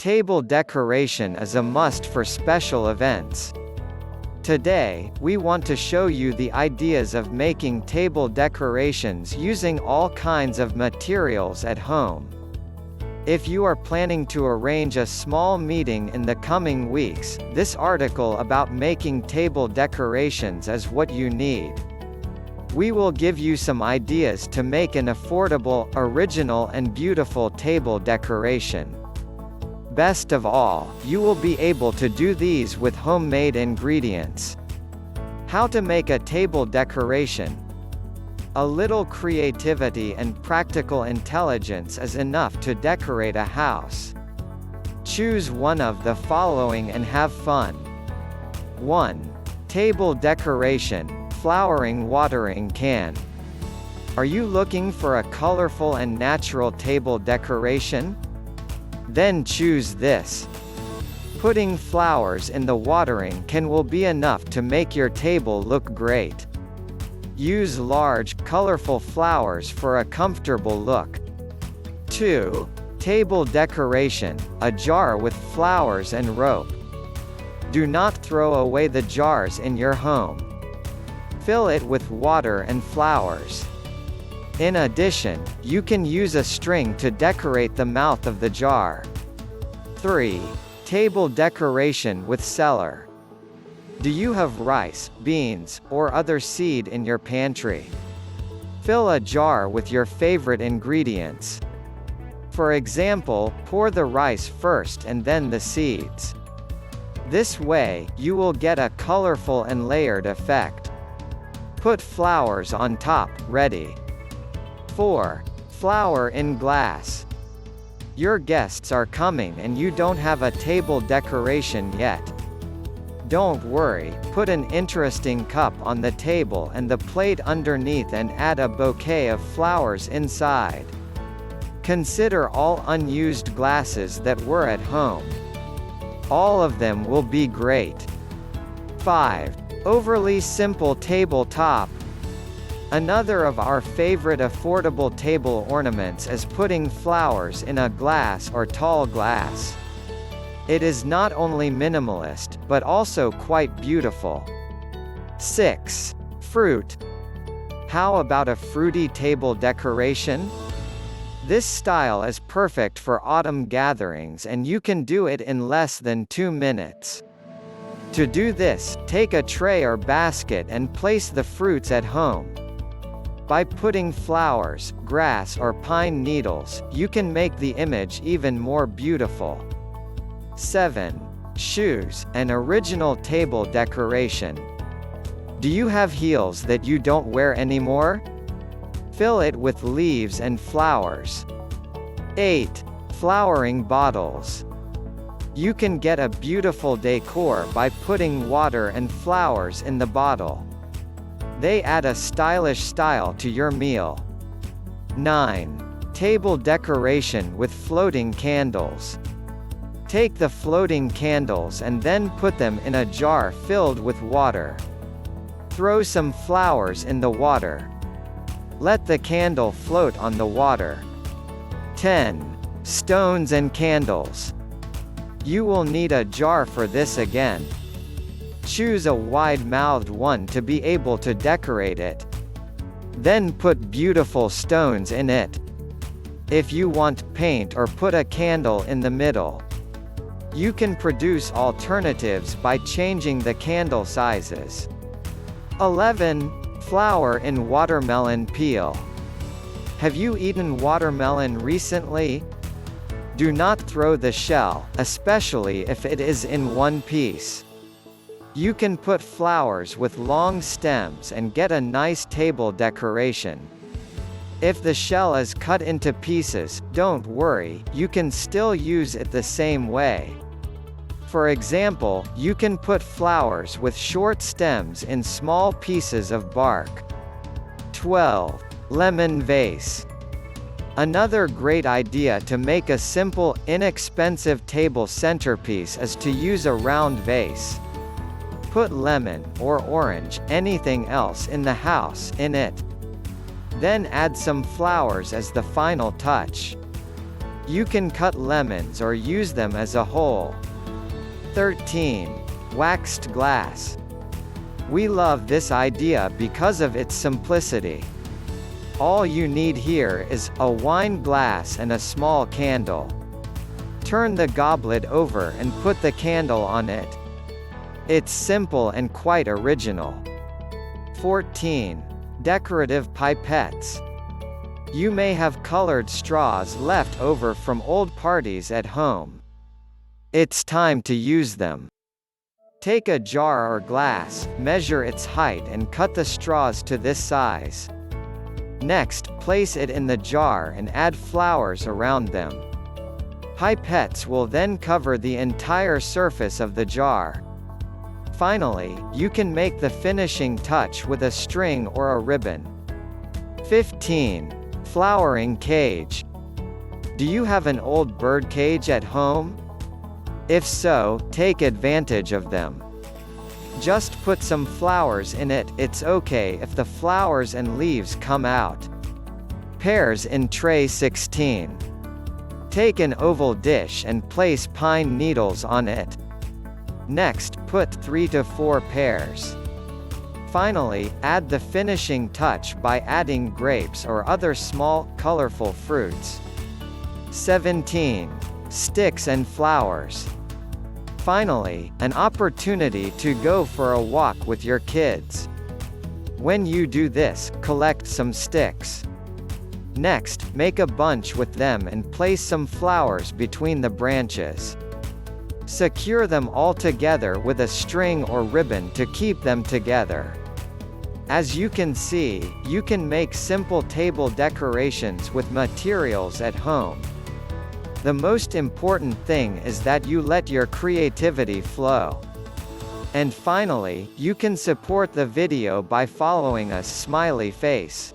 Table decoration is a must for special events. Today, we want to show you the ideas of making table decorations using all kinds of materials at home. If you are planning to arrange a small meeting in the coming weeks, this article about making table decorations is what you need. We will give you some ideas to make an affordable, original and beautiful table decoration. Best of all, you will be able to do these with homemade ingredients. How to make a table decoration. A little creativity and practical intelligence is enough to decorate a house. Choose one of the following and have fun. 1. Table decoration, flowering watering can. Are you looking for a colorful and natural table decoration? Then choose this. Putting flowers in the watering can will be enough to make your table look great. Use large, colorful flowers for a comfortable look. 2. Table decoration, a jar with flowers and rope. Do not throw away the jars in your home. Fill it with water and flowers. In addition, you can use a string to decorate the mouth of the jar. 3. Table decoration with cellar. Do you have rice, beans, or other seed in your pantry? Fill a jar with your favorite ingredients. For example, pour the rice first and then the seeds. This way, you will get a colorful and layered effect. Put flowers on top, ready. 4. Flower in glass. Your guests are coming and you don't have a table decoration yet. Don't worry, put an interesting cup on the table and the plate underneath and add a bouquet of flowers inside. Consider all unused glasses that were at home. All of them will be great. 5. Overly simple tabletop. Another of our favorite affordable table ornaments is putting flowers in a glass or tall glass. It is not only minimalist, but also quite beautiful. 6. Fruit. How about a fruity table decoration? This style is perfect for autumn gatherings and you can do it in less than 2 minutes. To do this, take a tray or basket and place the fruits at home. By putting flowers, grass or pine needles, you can make the image even more beautiful. 7. Shoes, an original table decoration. Do you have heels that you don't wear anymore? Fill it with leaves and flowers. 8. Flowering bottles. You can get a beautiful decor by putting water and flowers in the bottle. They add a stylish style to your meal. 9. Table decoration with floating candles. Take the floating candles and then put them in a jar filled with water. Throw some flowers in the water. Let the candle float on the water. 10. Stones and candles. You will need a jar for this again. Choose a wide-mouthed one to be able to decorate it. Then put beautiful stones in it. If you want paint or put a candle in the middle. You can produce alternatives by changing the candle sizes. 11. Flower in watermelon peel. Have you eaten watermelon recently? Do not throw the shell, especially if it is in one piece. You can put flowers with long stems and get a nice table decoration. If the shell is cut into pieces, don't worry, you can still use it the same way. For example, you can put flowers with short stems in small pieces of bark. 12. Lemon vase. Another great idea to make a simple, inexpensive table centerpiece is to use a round vase. Put lemon, or orange, anything else in the house, in it. Then add some flowers as the final touch. You can cut lemons or use them as a whole. 13. Waxed glass. We love this idea because of its simplicity. All you need here is a wine glass and a small candle. Turn the goblet over and put the candle on it. It's simple and quite original. 14. Decorative pipettes. You may have colored straws left over from old parties at home. It's time to use them. Take a jar or glass, measure its height and cut the straws to this size. Next, place it in the jar and add flowers around them. Pipettes will then cover the entire surface of the jar. Finally, you can make the finishing touch with a string or a ribbon. 15. Flowering cage. Do you have an old bird cage at home? If so, take advantage of them. Just put some flowers in it. It's okay if the flowers and leaves come out. Pears in tray 16. Take an oval dish and place pine needles on it. Next, put 3 to 4 pears. Finally, add the finishing touch by adding grapes or other small, colorful fruits. 17. Sticks and flowers. Finally, an opportunity to go for a walk with your kids. When you do this, collect some sticks. Next, make a bunch with them and place some flowers between the branches. Secure them all together with a string or ribbon to keep them together. As you can see, you can make simple table decorations with materials at home. The most important thing is that you let your creativity flow. And finally, you can support the video by following us smiley face.